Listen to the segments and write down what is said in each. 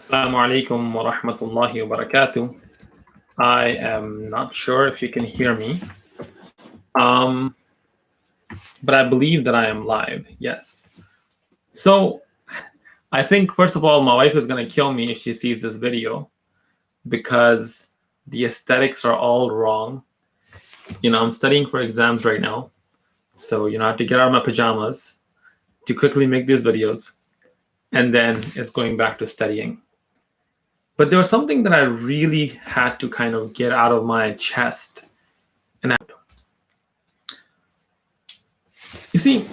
Assalamu alaikum wa rahmatullahi wa barakatuh. I am not sure if you can hear me, um, but I believe that I am live. Yes. So I think, first of all, my wife is going to kill me if she sees this video because the aesthetics are all wrong. I'm studying for exams right now. So, I have to get out of my pajamas to quickly make these videos. And then it's going back to studying. But there was something that I really had to kind of get out of my chest. You see,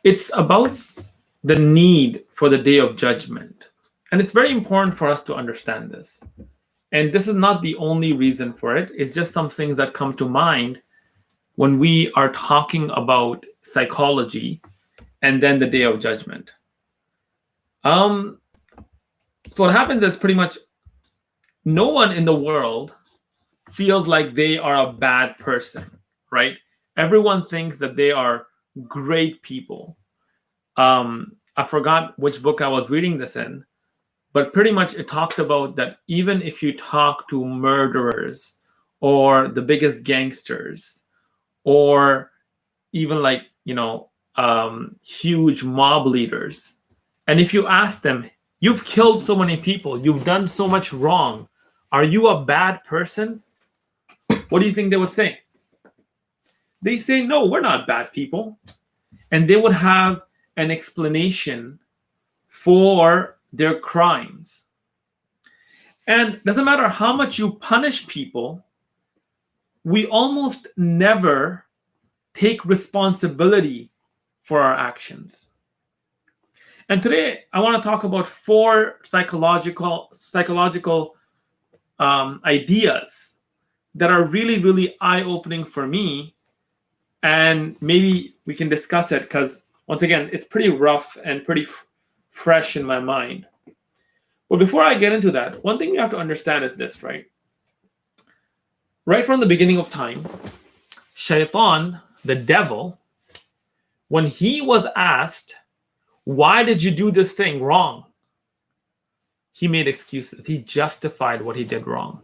it's about the need for the day of judgment. And it's very important for us to understand this. And this is not the only reason for it. It's just some things that come to mind when we are talking about psychology and then the day of judgment. So what happens is pretty much no one in the world feels like they are a bad person, right? Everyone thinks that they are great people. I forgot which book I was reading this in, but pretty much it talked about that even if you talk to murderers or the biggest gangsters or even huge mob leaders, and if you ask them, you've killed so many people, you've done so much wrong, are you a bad person? What do you think they would say? They say, no, we're not bad people. And they would have an explanation for their crimes. And it doesn't matter how much you punish people, we almost never take responsibility for our actions. And today, I want to talk about 4 psychological ideas that are really, really eye-opening for me. And maybe we can discuss it because, once again, it's pretty rough and pretty fresh in my mind. But before I get into that, one thing you have to understand is this, right? Right from the beginning of time, Shaitan, the devil, when he was asked, why did you do this thing wrong? He made excuses. He justified what he did wrong.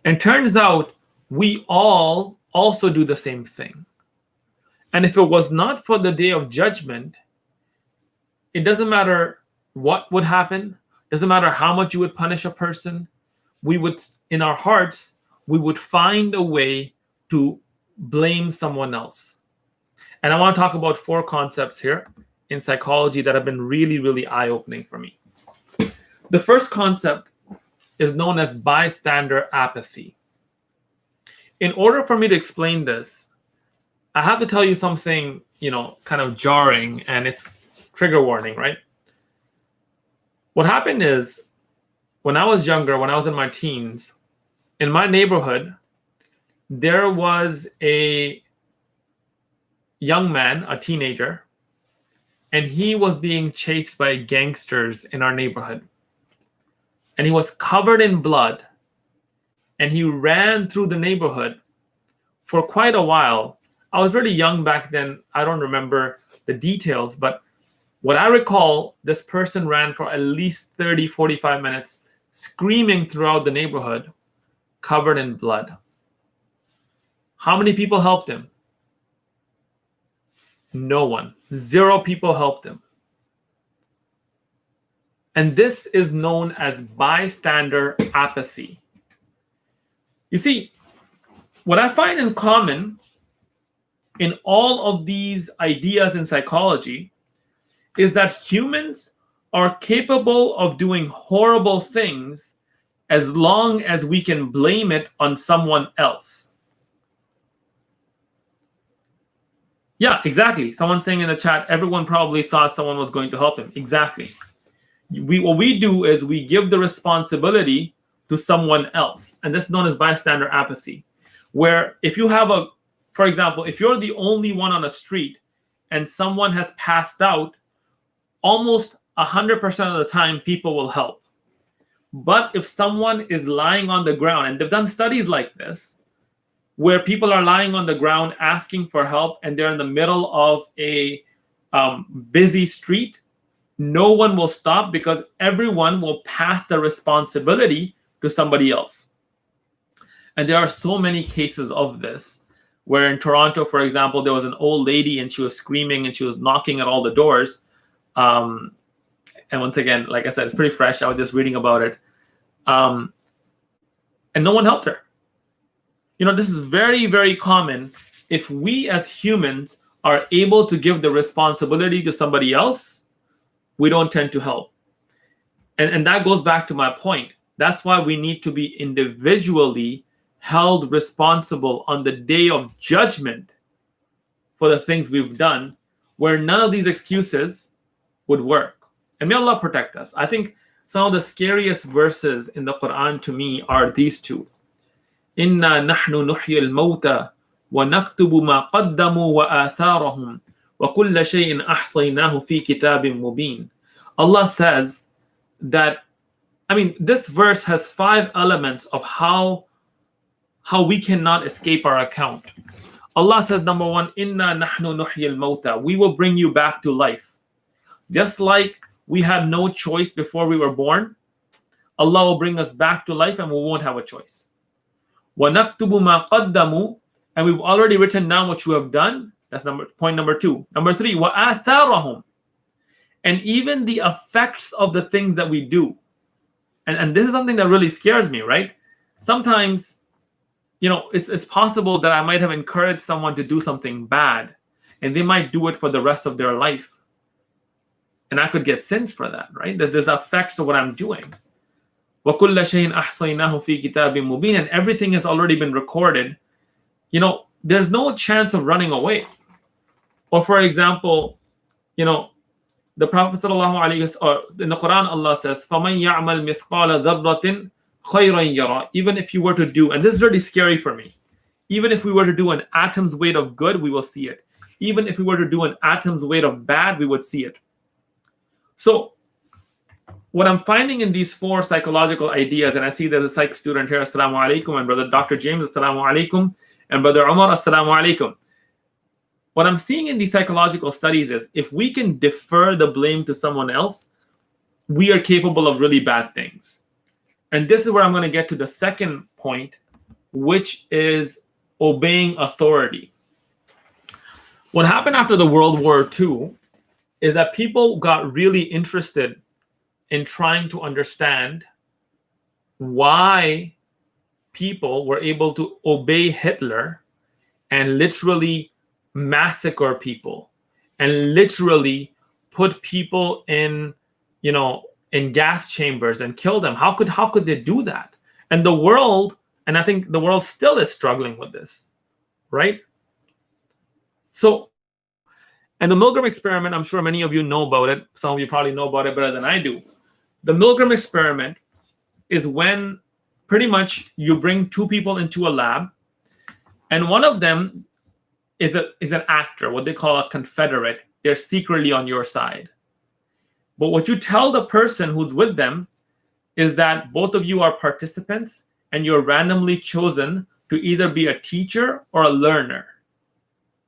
And turns out we all also do the same thing. And if it was not for the day of judgment, it doesn't matter what would happen. Doesn't matter how much you would punish a person. We would, in our hearts, we would find a way to blame someone else. And I want to talk about 4 concepts here in psychology that have been really, really eye-opening for me. The first concept is known as bystander apathy. In order for me to explain this, I have to tell you something, kind of jarring, and it's trigger warning, right? What happened is, when I was younger, when I was in my teens, in my neighborhood, there was a young man, a teenager, and he was being chased by gangsters in our neighborhood. And he was covered in blood, and he ran through the neighborhood for quite a while. I was really young back then. I don't remember the details, but what I recall, this person ran for at least 30, 45 minutes, screaming throughout the neighborhood, covered in blood. How many people helped him? No one. 0 people helped him. And this is known as bystander apathy. You see, what I find in common in all of these ideas in psychology is that humans are capable of doing horrible things as long as we can blame it on someone else. Yeah, exactly. Someone's saying in the chat, everyone probably thought someone was going to help him. Exactly. What we do is we give the responsibility to someone else. And this is known as bystander apathy, where if you have for example, if you're the only one on a street and someone has passed out, almost 100% of the time people will help. But if someone is lying on the ground, and they've done studies like this, where people are lying on the ground asking for help and they're in the middle of a busy street, no one will stop because everyone will pass the responsibility to somebody else. And there are so many cases of this, where in Toronto, for example, there was an old lady and she was screaming and she was knocking at all the doors. And once again, like I said, it's pretty fresh. I was just reading about it. And no one helped her. This is very, very common. If we as humans are able to give the responsibility to somebody else, we don't tend to help. And that goes back to my point. That's why we need to be individually held responsible on the day of judgment for the things we've done, where none of these excuses would work. And may Allah protect us. I think some of the scariest verses in the Quran to me are these two. Inna nahnu nuhyi al-mawta wa naktubu ma qaddamu wa atharahum wa kulla shay'in ahsaynahu fi kitabin mubin. Allah says that, this verse has 5 elements of how we cannot escape our account. Allah says, number 1, Inna nahnu nuhyi al-mawta. We will bring you back to life. Just like we had no choice before we were born, Allah will bring us back to life and we won't have a choice. Wa naktubu ma qaddamu, and we've already written down what you have done. That's point number 2. Number 3, wa atharahum, and even the effects of the things that we do. And this is something that really scares me, right? Sometimes, it's possible that I might have encouraged someone to do something bad, and they might do it for the rest of their life. And I could get sins for that, right? There's the effects of what I'm doing. وَكُلَّ شَيْءٍ أَحْصَيْنَاهُ فِي كِتَابٍ مُبِينٍ, and everything has already been recorded. There's no chance of running away. Or for example, the Prophet ﷺ, in the Quran, Allah says, فَمَنْ يَعْمَلْ مِثْقَالَ ذَرَّةٍ خَيْرًا يَرَى. Even if you were to do, and this is really scary for me, even if we were to do an atom's weight of good, we will see it. Even if we were to do an atom's weight of bad, we would see it. So what I'm finding in these 4 psychological ideas, and I see there's a psych student here, assalamu alaikum, and brother Dr. James, assalamu alaikum, and brother Umar, assalamu alaikum. What I'm seeing in these psychological studies is if we can defer the blame to someone else, we are capable of really bad things. And this is where I'm going to get to the second point, which is obeying authority. What happened after the World War II is that people got really interested in trying to understand why people were able to obey Hitler and literally massacre people and literally put people in gas chambers and kill them. How could they do that? And the world, and I think the world still is struggling with this, right? So, and the Milgram Experiment, I'm sure many of you know about it. Some of you probably know about it better than I do. The Milgram Experiment is when pretty much you bring 2 people into a lab, and one of them is an actor, what they call a confederate. They're secretly on your side. But what you tell the person who's with them is that both of you are participants and you're randomly chosen to either be a teacher or a learner,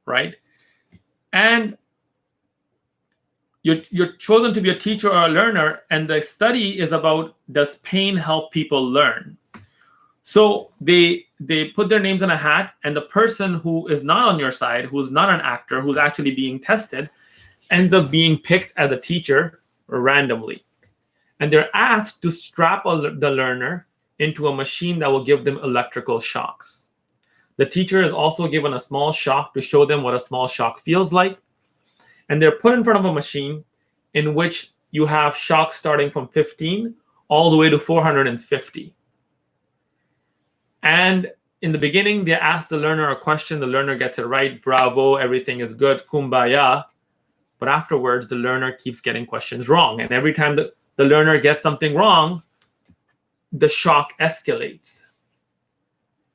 right? And you're chosen to be a teacher or a learner, and the study is about, does pain help people learn? So they put their names in a hat, and the person who is not on your side, who's not an actor, who's actually being tested, ends up being picked as a teacher randomly. And they're asked to strap the learner into a machine that will give them electrical shocks. The teacher is also given a small shock to show them what a small shock feels like. And they're put in front of a machine in which you have shocks starting from 15 all the way to 450. And in the beginning, they ask the learner a question. The learner gets it right. Bravo, everything is good. Kumbaya. But afterwards, the learner keeps getting questions wrong. And every time the learner gets something wrong, the shock escalates.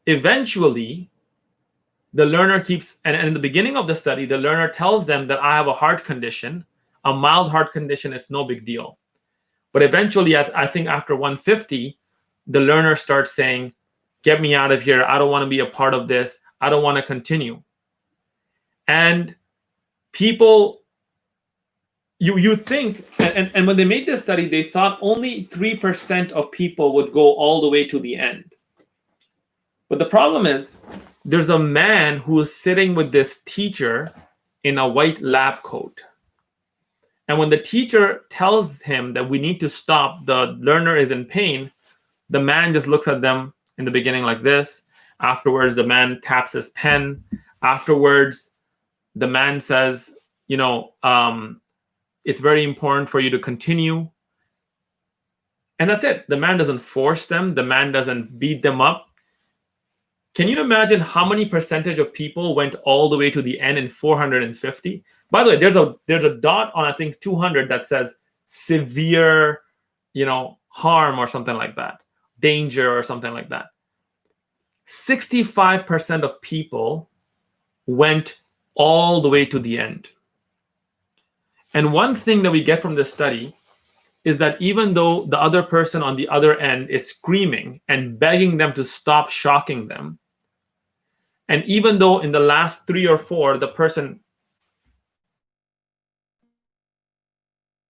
Eventually, the learner keeps, and in the beginning of the study, the learner tells them that I have a heart condition, a mild heart condition, it's no big deal. But eventually, I think after 150, the learner starts saying, get me out of here. I don't want to be a part of this. I don't want to continue. And people you think, and when they made this study, they thought only 3% of people would go all the way to the end. But the problem is, there's a man who is sitting with this teacher in a white lab coat. And when the teacher tells him that we need to stop, the learner is in pain, the man just looks at them in the beginning like this. Afterwards, the man taps his pen. Afterwards, the man says, it's very important for you to continue. And that's it. The man doesn't force them. The man doesn't beat them up. Can you imagine how many percentage of people went all the way to the end in 450? By the way, there's a dot on, I think, 200 that says severe, harm or something like that, danger or something like that. 65% of people went all the way to the end. And one thing that we get from this study is that even though the other person on the other end is screaming and begging them to stop shocking them, and even though in the last 3 or 4, the person